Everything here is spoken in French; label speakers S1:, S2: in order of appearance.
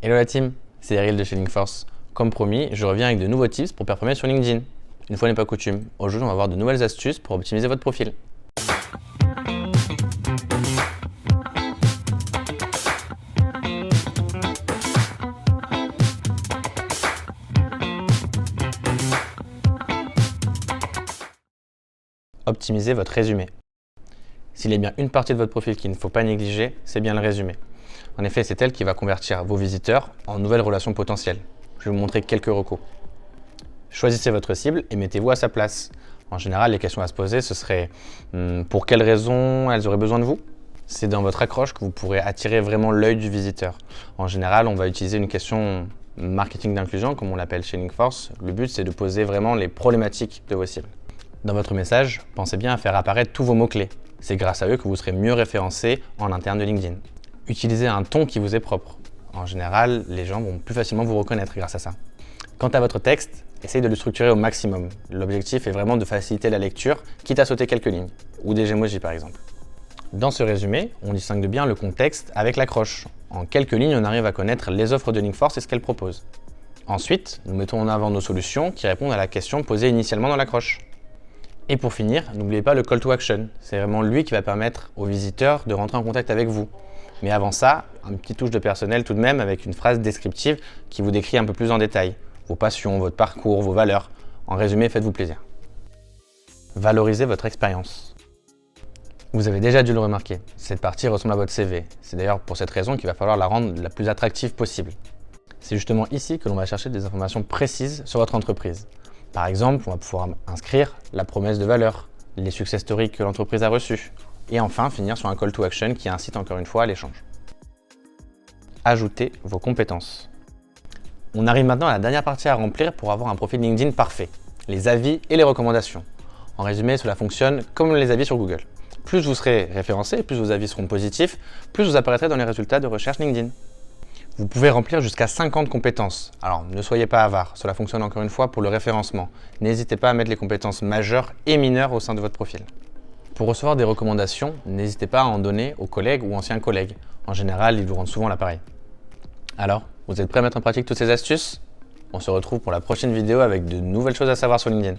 S1: Hello la team, c'est Eril de chez Linkforce. Comme promis, je reviens avec de nouveaux tips pour performer sur LinkedIn. Une fois n'est pas coutume, aujourd'hui on va voir de nouvelles astuces pour optimiser votre profil. Optimisez votre résumé. S'il y a bien une partie de votre profil qu'il ne faut pas négliger, c'est bien le résumé. En effet, c'est elle qui va convertir vos visiteurs en nouvelles relations potentielles. Je vais vous montrer quelques recos. Choisissez votre cible et mettez-vous à sa place. En général, les questions à se poser, ce serait pour quelles raisons elles auraient besoin de vous? C'est dans votre accroche que vous pourrez attirer vraiment l'œil du visiteur. En général, on va utiliser une question marketing d'inclusion, comme on l'appelle chez Linkforce. Le but, c'est de poser vraiment les problématiques de vos cibles. Dans votre message, pensez bien à faire apparaître tous vos mots-clés. C'est grâce à eux que vous serez mieux référencé en interne de LinkedIn. Utilisez un ton qui vous est propre. En général, les gens vont plus facilement vous reconnaître grâce à ça. Quant à votre texte, essayez de le structurer au maximum. L'objectif est vraiment de faciliter la lecture, quitte à sauter quelques lignes, ou des emojis par exemple. Dans ce résumé, on distingue bien le contexte avec l'accroche. En quelques lignes, on arrive à connaître les offres de Linkforce et ce qu'elles proposent. Ensuite, nous mettons en avant nos solutions qui répondent à la question posée initialement dans l'accroche. Et pour finir, n'oubliez pas le call to action. C'est vraiment lui qui va permettre aux visiteurs de rentrer en contact avec vous. Mais avant ça, une petite touche de personnel tout de même avec une phrase descriptive qui vous décrit un peu plus en détail vos passions, votre parcours, vos valeurs. En résumé, faites-vous plaisir. Valorisez votre expérience. Vous avez déjà dû le remarquer, cette partie ressemble à votre CV. C'est d'ailleurs pour cette raison qu'il va falloir la rendre la plus attractive possible. C'est justement ici que l'on va chercher des informations précises sur votre entreprise. Par exemple, on va pouvoir inscrire la promesse de valeur, les success stories que l'entreprise a reçus, et enfin finir sur un call to action qui incite encore une fois à l'échange. Ajoutez vos compétences. On arrive maintenant à la dernière partie à remplir pour avoir un profil LinkedIn parfait, les avis et les recommandations. En résumé, cela fonctionne comme les avis sur Google. Plus vous serez référencé, plus vos avis seront positifs, plus vous apparaîtrez dans les résultats de recherche LinkedIn. Vous pouvez remplir jusqu'à 50 compétences. Alors, ne soyez pas avare, cela fonctionne encore une fois pour le référencement. N'hésitez pas à mettre les compétences majeures et mineures au sein de votre profil. Pour recevoir des recommandations, n'hésitez pas à en donner aux collègues ou anciens collègues. En général, ils vous rendent souvent l'appareil. Alors, vous êtes prêts à mettre en pratique toutes ces astuces? On se retrouve pour la prochaine vidéo avec de nouvelles choses à savoir sur LinkedIn.